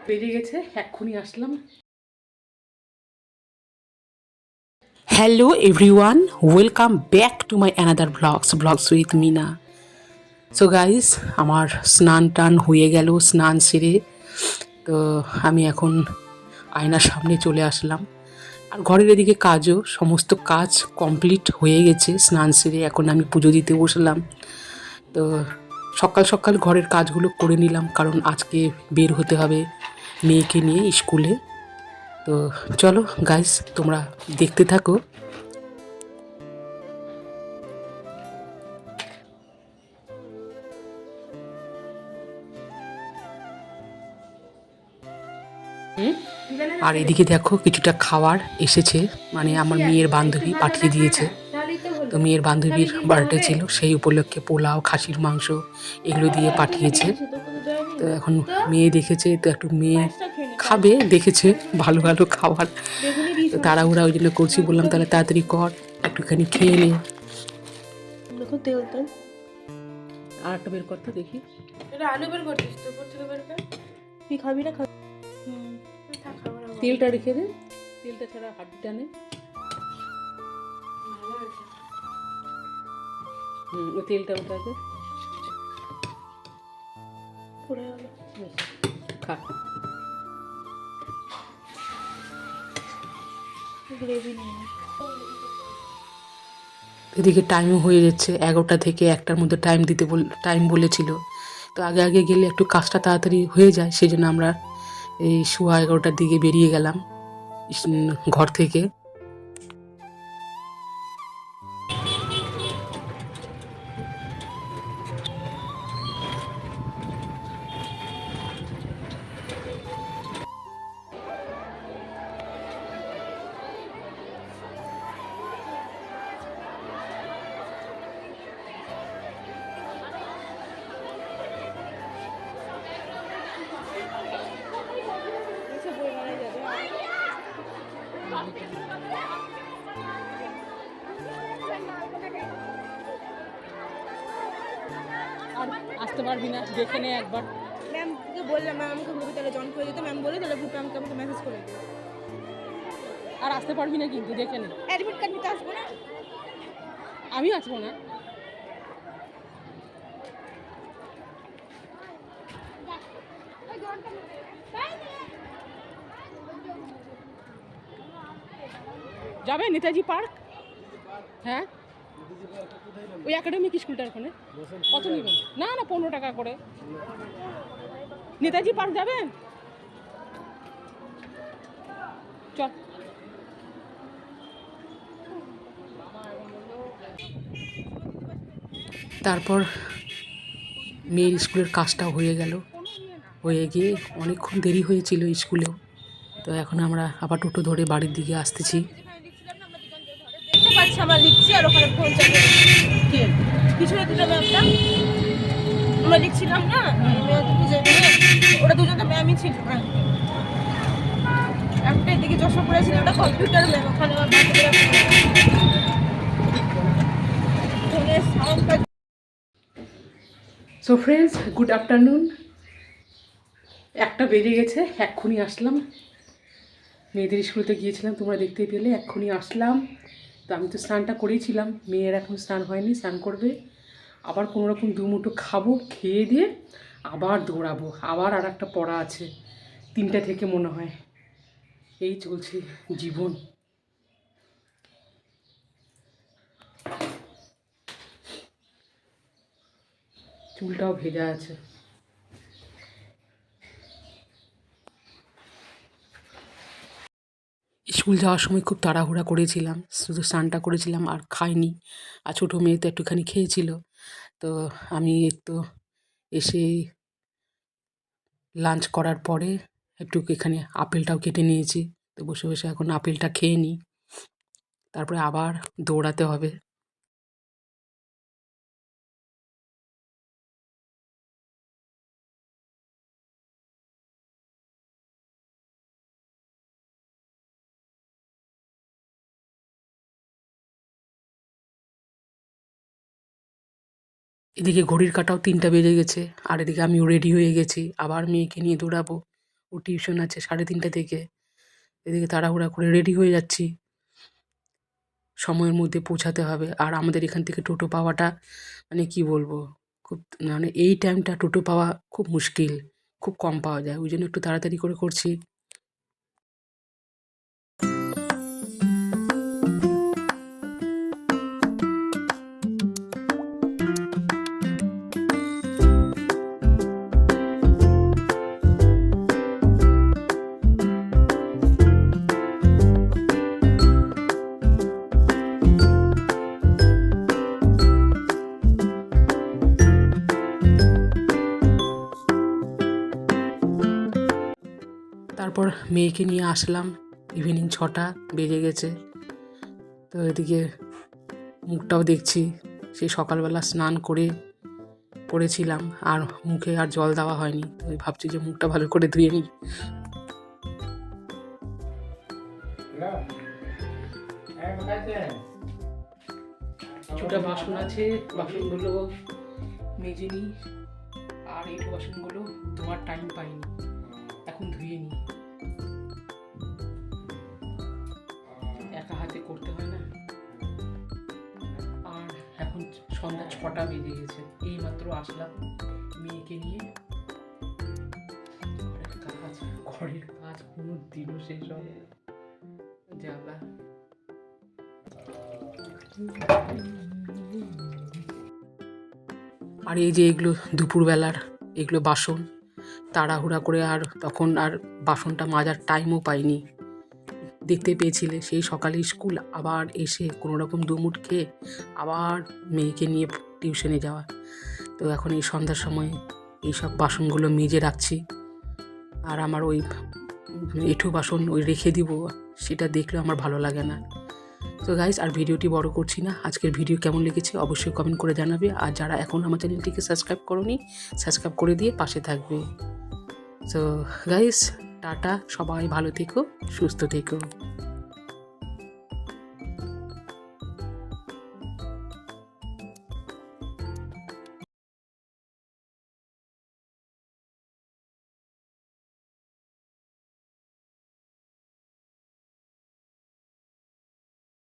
বেরিয়ে গেছে, এক্ষুনি আসলাম। Hello everyone, welcome back to my another vlogs with Mina. So guys, আমার স্নান টান হয়ে গেল, স্নান সেরে তো আমি এখন আয়নার সামনে চলে আসলাম। আর ঘরের এদিকে কাজও সমস্ত কাজ কমপ্লিট হয়ে গেছে স্নান সেরে। এখন আমি পুজো দিতে বসলাম। তো সকাল সকাল ঘরের কাজগুলো করে নিলাম, কারণ আজকে বের হতে হবে মেয়েকে নিয়ে স্কুলে। তো চলো গাইস, তোমরা দেখতে থাকো। আর এদিকে দেখো কিছুটা খাবার এসেছে, মানে আমার মেয়ের বান্ধবী পাঠিয়ে দিয়েছে। তো মেয়ের বান্ধবীর বার্থডে ছিল, সেই উপলক্ষে পোলাও, খাসির মাংস এগুলো দিয়ে পাঠিয়েছে। তো এখন মেয়ে দেখেছে, তো একটু মেয়ে খাবে, দেখেছে ভালো ভালো খাবার। তো তাড়াহুড়া ওই জন্য করছি, বললাম তাহলে তাড়াতাড়ি কর, একটুখানি খেয়ে নে। দেখো তেল তেল আর একটা বের করতে দেখি। এটা আলু বের করছিস তো, উপর থেকে বের কর। তুই খাবি না? খাবি? থাক, খাবো না। তেলটা রেখে দে, তেলটা ছাড়া হাড্ডিটা নে। ভালো আছে। ওই তেলটা ওটাতে পড়ে গেল। খা। গ্রেভি নিয়ে এদিকে টাইমও হয়ে যাচ্ছে, 11টা থেকে 1টার মধ্যে টাইম বলেছিল। তো আগে আগে গেলে একটু কাজটা তাড়াতাড়ি হয়ে যায়, সেই জন্য আমরা এই 11:15টার দিকে বেরিয়ে গেলাম ঘর থেকে। আর আসতে পারবি না, দেখে নে একবার। ম্যামকে বললাম, ম্যাম আমাকে গ্রুপে তাহলে জয়েন করে দিতে। ম্যাম বলে তাহলে গ্রুপে আমাকে মেসেজ করে দিও। আর আসতে পারবি না কিন্তু, দেখে নে। অ্যাডমিট কার্ড নিতে আসবো না? আমি আসবো না। যাবে নেতাজি পার্ক? হ্যাঁ, ওই একাডেমিক স্কুলটার ওখানে। কত নেবেন? না না, 15 টাকা করে। নেতাজি পার্ক যাবেন? চল। তারপর মেয়ের স্কুলের কাজটাও হয়ে গেল, হয়ে গিয়ে অনেকক্ষণ দেরি হয়েছিল স্কুলেও। তো এখন আমরা আবার টোটো ধরে বাড়ির দিকে আসতেছি। দেখতে পাচ্ছি আমরা লিখছি, আর ওখানে ফোন চালিয়ে পিছনে দুটো ম্যামটা আমরা লিখছিলাম না, ওরা দুজন তো ম্যামই ছিল। একটা এদিকে যশোপুরে ছিল, ওটা কম্পিউটার ম্যাম। ওখানে আমার ফোনের সাউন্ডটা। So friends, good afternoon. একটা বেজে গেছে, এক্ষুনি আসলাম। মেয়েদের স্কুলেতে গিয়েছিলাম, তোমরা দেখতেই পেলে, এক্ষুনি আসলাম। তো আমি তো স্নানটা করেইছিলাম, মেয়ের এখন স্নান হয়নি, স্নান করবে। আবার কোনো রকম দুমুঠো খাবো, খেয়ে দিয়ে আবার দৌড়াবো। আবার আর একটা পড়া আছে 3টা থেকে মনে হয়। এই চলছে জীবন। চুলটাও ভেজা আছে। স্কুল যাওয়ার সময় খুব তাড়াহুড়া করেছিলাম, শুধু স্নানটা করেছিলাম আর খাইনি। আর ছোটো মেয়ে তো একটুখানি খেয়েছিল। তো আমি তো এসে লাঞ্চ করার পরে একটু এখানে আপেলটাও কেটে নিয়েছি। তো বসে বসে এখন আপেলটা খেয়ে নিই, তারপরে আবার দৌড়াতে হবে। এদিকে ঘড়ির কাঁটাও 3টা বেজে গেছে, আর এদিকে আমিও রেডি হয়ে গেছি, আবার মেয়েকে নিয়ে দৌড়াবো। ও টিউশন আছে 3:30 থেকে। এদিকে তাড়াহুড়া করে রেডি হয়ে যাচ্ছি, সময়ের মধ্যে পৌঁছাতে হবে। আর আমাদের এখান থেকে টোটো পাওয়াটা মানে কি বলবো, খুব মানে এই টাইমটা টোটো পাওয়া খুব মুশকিল, খুব কম পাওয়া যায়, ওই জন্য একটু তাড়াতাড়ি করে করছি। তারপর মেয়েকে নিয়ে আসলাম, ইভিনিং 6টা বেজে গেছে। তো এদিকে মুখটাও দেখছি, সেই সকালবেলা স্নান করে পড়েছিলাম আর মুখে আর জল দেওয়া হয়নি, তো ভাবছি যে মুখটা ভালো করে ধুয়ে নিই। কিছুটা বাসন আছে, বাসনগুলো মেজে নিই। আর এই বাসনগুলো ধোয়ার টাইম পাইনি, এখন ধুয়ে নিই, একা হাতে করতে হয় না। আর এখন সন্ধ্যা 6টা বেজে গেছে, এই মাত্র আসলাম মেয়েকে নিয়ে। ঘরের কাজ কোনো দিনও শেষ হবে না, জ্বালা। আর এই যে এগুলো দুপুরবেলার এগুলো বাসন, তাড়াহুড়া করে আর তখন আর বাসনটা মাজার টাইমও পাইনি। দেখতে পেয়েছিলে সেই সকালে স্কুল, আবার এসে কোনো রকম দুমুট খেয়ে আবার মেয়েকে নিয়ে টিউশনে যাওয়া। তো এখন এই সন্ধ্যার সময় এইসব বাসনগুলো মেজে রাখছি। আর আমার ওই এঁঠো বাসন ওই রেখে দিব, সেটা দেখলেও আমার ভালো লাগে না। তো গাইস, আর ভিডিওটি বড় করছি না, আজকের ভিডিও কেমন লেগেছে অবশ্যই কমেন্ট করে জানাবে। আর যারা এখন আমার চ্যানেলটিকে সাবস্ক্রাইব করোনি, সাবস্ক্রাইব করে দিয়ে পাশে থাকবে। তো গাইস, টাটা, সবাই ভালো থেকো, সুস্থ থেকো।